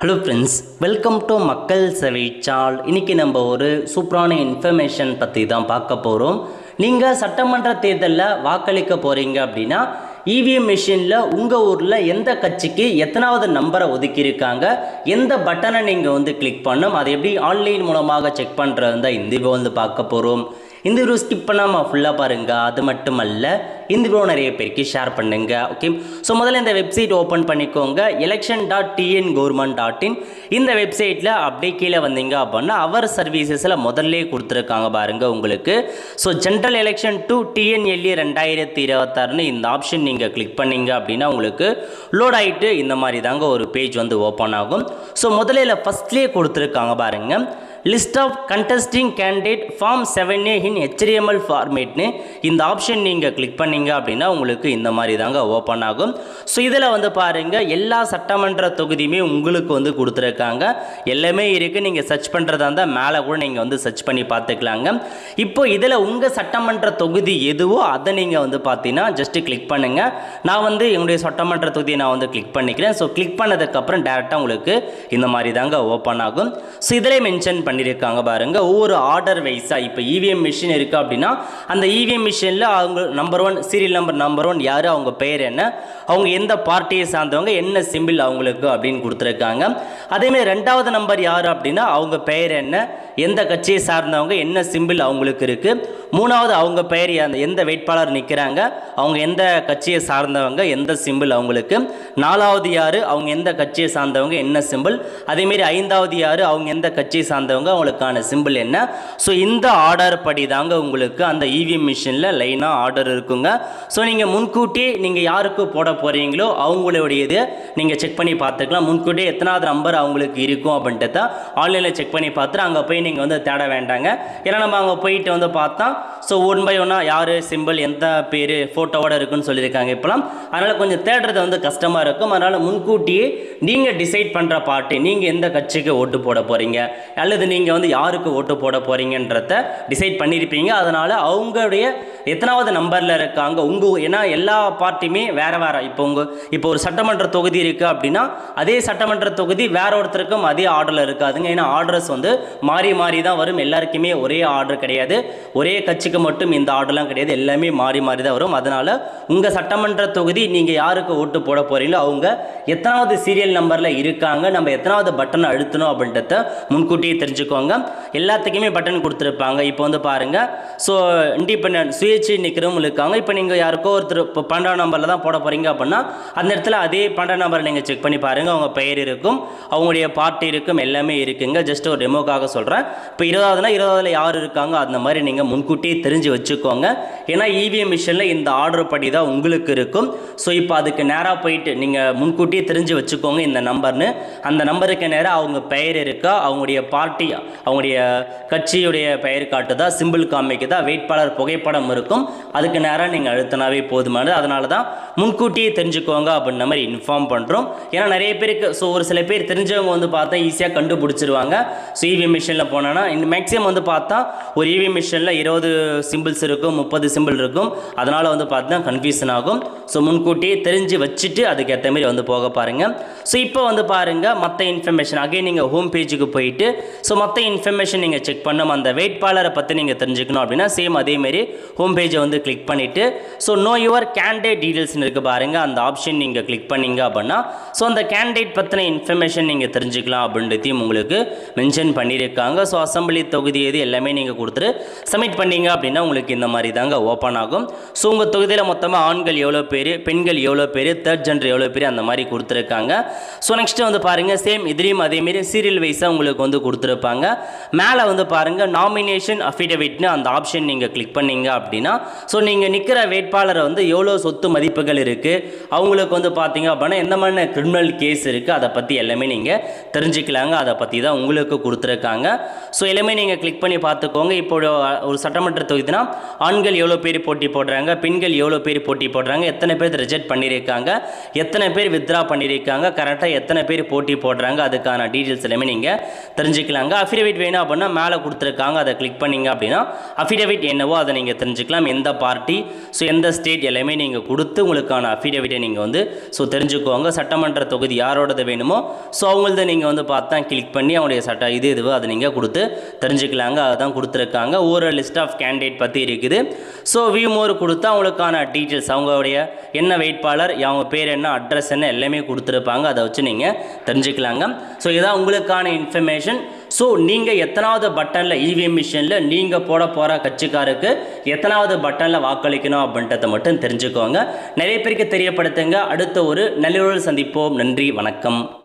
Hello friends, welcome to மக்கள் சேவை சால். இன்றைக்கி நம்ம ஒரு சூப்பரான இன்ஃபர்மேஷன் பற்றி தான் பார்க்க போகிறோம். நீங்கள் சட்டமன்ற தேர்தலில் வாக்களிக்க போகிறீங்க அப்படின்னா இவிஎம் மிஷினில் உங்கள் ஊரில் எந்த கட்சிக்கு எத்தனாவது நம்பரை ஒதுக்கியிருக்காங்க, எந்த பட்டனை நீங்கள் கிளிக் பண்ணணும், அதை எப்படி ஆன்லைன் மூலமாக செக் பண்ணுறது தான் இந்த வீடியோ பார்க்க போகிறோம். இந்த வீடியோ ஸ்கிப் பண்ணாமல் ஃபுல்லாக பாருங்கள். அது மட்டும் அல்ல, இந்த வீடியோ நிறைய பேருக்கு ஷேர் பண்ணுங்க. ஓகே, ஸோ முதல்ல இந்த வெப்சைட் ஓப்பன் பண்ணிக்கோங்க. election.tngov.in. இந்த வெப்சைட்டில் அப்படியே கீழே வந்தீங்க அப்படின்னா அவர் சர்வீசஸில் முதல்ல கொடுத்துருக்காங்க பாருங்கள் உங்களுக்கு. So general election to TNLA 2026 இந்த ஆப்ஷன் நீங்கள் கிளிக் பண்ணீங்க அப்படின்னா உங்களுக்கு லோட் ஆகிட்டு இந்த மாதிரி தாங்க ஒரு பேஜ் ஓப்பன் ஆகும். ஸோ முதல்ல ஃபஸ்ட்லேயே கொடுத்துருக்காங்க பாருங்கள், list of contesting candidate form 7A in HTML ஃபார்மேட்னு இந்த ஆப்ஷன் நீங்கள் கிளிக் பண்ணீங்க அப்படின்னா உங்களுக்கு இந்த மாதிரி தாங்க ஓப்பன் ஆகும். ஸோ இதில் பாருங்கள், எல்லா சட்டமன்ற தொகுதியுமே உங்களுக்கு கொடுத்துருக்காங்க. எல்லாமே இருக்குது. நீங்கள் சர்ச் பண்ணுறதா இருந்தால் மேலே கூட நீங்கள் சர்ச் பண்ணி பார்த்துக்கலாங்க. இப்போ இதில் உங்கள் சட்டமன்ற தொகுதி எதுவோ அதை நீங்கள் பார்த்தீங்கன்னா ஜஸ்ட்டு கிளிக் பண்ணுங்கள். நான் என்னுடைய சட்டமன்ற தொகுதியை நான் கிளிக் பண்ணிக்கிறேன். ஸோ கிளிக் பண்ணதுக்கப்புறம் டேரெக்டாக உங்களுக்கு இந்த மாதிரி தாங்க ஓப்பன் ஆகும். ஸோ இதிலே மென்ஷன் பண்ணியிருக்காங்க பாருங்க, ஒவ்வொரு ஆர்டர் வைஸாக. இப்போ இவிஎம் மிஷின் இருக்குது அப்படின்னா அந்த இவிஎம் மிஷினில் அவங்க நம்பர் 1 சீரியல் நம்பர் 1 யார், அவங்க பெயர் என்ன, அவங்க எந்த பார்ட்டியை சார்ந்தவங்க, என்ன சிம்பிள் அவங்களுக்கு அப்படின்னு கொடுத்துருக்காங்க. அதேமாதிரி 2வது நம்பர் யார் அப்படின்னா அவங்க பெயர் என்ன, எந்த கட்சியை சார்ந்தவங்க, என்ன சிம்பிள் அவங்களுக்கு இருக்குது. 3வது அவங்க பெயர், எந்த வேட்பாளர் நிற்கிறாங்க, அவங்க எந்த கட்சியை சார்ந்தவங்க, எந்த சிம்பிள் அவங்களுக்கு. 4வது யார், அவங்க எந்த கட்சியை சார்ந்தவங்க, என்ன சிம்பிள். அதேமாரி 5வது யார், அவங்க எந்த கட்சியை சார்ந்தவங்க, அவங்களுக்கான சிம்பிள் என்ன. ஸோ இந்த ஆர்டர் படி தாங்க உங்களுக்கு அந்த இவிஎம் மிஷினில் லைனாக ஆர்டர் இருக்குங்க. ஸோ நீங்கள் முன்கூட்டியே நீங்கள் யாருக்கு போட போகிறீங்களோ அவங்களுடையது நீங்கள் செக் பண்ணி பார்த்துக்கலாம். முன்கூட்டியே எத்தனாவது நம்பர் அவங்களுக்கு இருக்கும் அப்படின்ட்டு தான் ஆன்லைனில் செக் பண்ணி பார்த்துட்டு அங்கே போய் நீங்கள் தேட வேண்டாங்க. ஏன்னா நம்ம அங்கே போயிட்டு பார்த்தா ஸோ 1 by 1 யார் சிம்பிள், எந்த பேர் ஃபோட்டோவோட இருக்குன்னு சொல்லியிருக்காங்க இப்போலாம். அதனால் கொஞ்சம் தேடுறது கஷ்டமாக இருக்கும். அதனால் முன்கூட்டியே நீங்கள் டிசைட் பண்ணுற பார்ட்டி, நீங்கள் எந்த கட்சிக்கு ஓட்டு போட போகிறீங்க அல்லது நீங்கள் யாருக்கு ஓட்டு போட போகிறீங்கன்றத டிசைட் பண்ணியிருப்பீங்க. அதனால் அவங்களுடைய எத்தனாவது நம்பரில் இருக்காங்க ஏன்னா எல்லா பார்ட்டியுமே வேறு வேறு. இப்போ ஒரு சட்டமன்ற தொகுதி இருக்குது அப்படின்னா அதே சட்டமன்ற தொகுதி வேற ஒருத்தருக்கும் அதே ஆர்டரில் இருக்காதுங்க. ஏன்னா ஆர்டர்ஸ் மாறி மாறி தான் வரும். எல்லாருக்குமே ஒரே ஆர்டர் கிடையாது, ஒரே கட்சிக்கு மட்டும் இந்த ஆர்டர்லாம் கிடையாது, எல்லாமே மாறி மாறி தான் வரும். அதனால் உங்கள் சட்டமன்ற தொகுதி நீங்கள் யாருக்கு ஓட்டு போட போகிறீங்களோ அவங்க எத்தனாவது சீரியல் நம்பரில் இருக்காங்க, நம்ம எத்தனாவது பட்டன் அழுத்தணும் அப்படின்றத முன்கூட்டியே தெரிஞ்சுக்கோங்க. எல்லாத்துக்குமே பட்டன் கொடுத்துருப்பாங்க. இப்போ பாருங்கள், ஸோ இண்டிபெண்டன்ட் சுயேட்சை நிற்கிறவங்க இருக்காங்க. இப்போ நீங்கள் யாருக்கோ ஒருத்தர் இப்போ 12ஆம் நம்பரில் தான் போட போகிறீங்க அப்படின்னா அந்த இடத்துல அதே 12ஆம் நம்பரில் நீங்கள் செக் பண்ணி பாருங்கள். அவங்க பெயர் இருக்கும், அவங்களுடைய பார்ட்டி இருக்கும், எல்லாமே இருக்குங்க. ஜஸ்ட் ஒரு டெமோக்காக சொல்கிறேன். இப்போ 20ஆவதுனா 20ஆவதுல யார் இருக்காங்க அந்த மாதிரி நீங்கள் முன்கூட்டியே தெரிஞ்சு வச்சுக்கோங்க. ஏன்னா இவிஎம் மிஷினில் இந்த ஆர்டர் படி தான் உங்களுக்கு இருக்கும். ஸோ இப்போ அதுக்கு நேராக போயிட்டு நீங்கள் முன்கூட்டியே தெரிஞ்சு வச்சுக்கோங்க இந்த நம்பர்னு. அந்த நம்பருக்கு நேராக அவங்க பெயர் இருக்கா, அவங்களுடைய பார்ட்டி, அவங்களுடைய கட்சியுடைய பெயர் காட்டுதா, சிம்பிள் காமிக்குதா, வேட்பாளர் புகைப்படம் இருக்கும், அதுக்கு நேராக நீங்கள் அழுத்தினாவே போதுமானது. அதனால தான் முன்கூட்டியே தெரிஞ்சுக்கோங்க அப்படின்ற மாதிரி இன்ஃபார்ம் பண்ணுறோம். ஏன்னா நிறைய பேருக்கு ஒரு சில பேர் தெரிஞ்சவங்க பார்த்தா ஈஸியாக கண்டுபிடிச்சிருவாங்க. ஸோ இவிஎம் மிஷினில் போனோன்னா இந்த மேக்ஸிமம் பார்த்தா ஒரு இவிஎம் மிஷினில் 20 சிம்பிள்ஸ் இருக்கும், 30 சிம்பிள் இருக்கும். அதனால் பார்த்தா கன்ஃபியூஷன் ஆகும். ஸோ முன்கூட்டியே தெரிஞ்சு வச்சுட்டு அதுக்கேற்ற மாதிரி போக பாருங்கள். ஸோ இப்போ பாருங்கள், மற்ற இன்ஃபர்மேஷன் அகைன் நீங்கள் ஹோம் பேஜுக்கு போயிட்டு ஸோ மற்ற இன்ஃபர்மேஷன் நீங்கள் செக் பண்ணணும். அந்த வேட்பாளரை பற்றி நீங்கள் தெரிஞ்சுக்கணும் அப்படின்னா சேம் அதேமாரி ஹோம் பேஜை கிளிக் பண்ணிவிட்டு ஸோ நோ யுவர் கேண்டிடேட் டீடைல்ஸ்னு இருக்குது பாருங்கள், அந்த ஆப்ஷன் நீங்கள் கிளிக் பண்ணிங்க அப்படின்னா ஸோ அந்த கேண்டிடேட் பற்றின இன்ஃபர்மேஷன் நீங்கள் தெரிஞ்சுக்கலாம் அப்படின்றதையும் உங்களுக்கு மென்ஷன் பண்ணியிருக்காங்க. ஸோ அசம்பிளி தொகுதி எது எல்லாமே நீங்கள் கொடுத்துட்டு சப்மிட் பண்ணிங்க அப்படின்னா உங்களுக்கு இந்த மாதிரி தாங்க ஓப்பன் ஆகும். ஸோ உங்கள் தொகுதியில் மொத்தமாக ஆண்கள் எவ்வளோ பேர், பெண்கள் எவ்வளோ பேர், தேர்ட் ஜெண்டர் எவ்வளோ பேர் அந்த மாதிரி கொடுத்துருக்காங்க. ஸோ நெக்ஸ்ட்டு பாருங்கள், சேம் இதுலேயும் அதேமாரி சீரியல் வைஸாக உங்களுக்கு கொடுத்துருப்பாங்க. மேலே பாருங்கள் நாமினேஷன் அஃபிடவிட்னு அந்த ஆப்ஷன் நீங்கள் கிளிக் பண்ணீங்க அப்படின்னா ஸோ நீங்கள் நிற்கிற வேட்பாளரை எவ்வளோ சொத்து மதிப்புகள் இருக்குது, அவங்களுக்கு பார்த்தீங்க அப்படின்னா எந்த மாதிரி கிரிமினல் கேஸ் இருக்குது, அதை பற்றி எல்லாமே நீங்கள் தெரிஞ்சுக்கலாங்க. அதை பற்றி தான் உங்களுக்கு கொடுத்துருக்காங்க. ஸோ எல்லாமே நீங்கள் கிளிக் பண்ணி பார்த்துக்கோங்க. இப்போ ஒரு சட்டமன்ற தொகுதினா ஆண்கள் எவ்வளோ பேர் போட்டி போடுறாங்க, பெண்கள் எவ்வளோ பேர் போட்டி போடுறாங்க, எத்தனை பேர் ரிஜெக்ட் பண்ணியிருக்காங்க, எத்தனை பேர் வித்ரா பண்ணியிருக்காங்க, கரெக்டாக எத்தனை பேர் போட்டி போடுறாங்க, அதுக்கான டீட்டெயில்ஸ் எல்லாமே நீங்கள் தெரிஞ்சுக்கலாங்க. அஃபிடவிட் வேணும் அப்படின்னா மேலே கொடுத்துருக்காங்க, அதை கிளிக் பண்ணிங்க அப்படின்னா அஃபிடவிட் என்னவோ அதை நீங்கள் தெரிஞ்சுக்கலாம். தெரிஞ்சுக்கலாம் எந்த பார்ட்டி, ஸோ எந்த ஸ்டேட் எல்லாமே நீங்கள் கொடுத்து உங்களுக்கான அஃபிடேவிட்டை நீங்கள் வந்து ஸோ தெரிஞ்சுக்கோங்க. சட்டமன்ற தொகுதி யாரோடது வேணுமோ ஸோ அவங்களத நீங்கள் வந்து பார்த்தா கிளிக் பண்ணி அவங்களுடைய இதுவோ அதை நீங்கள் கொடுத்து தெரிஞ்சுக்கலாங்க. அதுதான் கொடுத்துருக்காங்க. ஒரு லிஸ்ட் ஆஃப் கேண்டிடேட் பற்றி இருக்குது. ஸோ வியூ மோர் கொடுத்தா அவங்களுக்கான டீட்டெயில்ஸ், அவங்களுடைய என்ன வேட்பாளர், அவங்க பேர் என்ன, அட்ரஸ் என்ன எல்லாமே கொடுத்துருப்பாங்க. அதை வச்சு நீங்கள் தெரிஞ்சுக்கலாங்க. ஸோ இதான் உங்களுக்கான இன்ஃபர்மேஷன். ஸோ நீங்கள் எத்தனாவது பட்டனில் இவிஎம் மிஷினில் நீங்கள் போட போகிற கட்சிக்காருக்கு எத்தனாவது பட்டனில் வாக்களிக்கணும் அப்படின்றத மட்டும் தெரிஞ்சுக்கோங்க. நிறைய பேருக்கு தெரியப்படுத்துங்க. அடுத்த ஒரு நல்ல சந்திப்போம். நன்றி, வணக்கம்.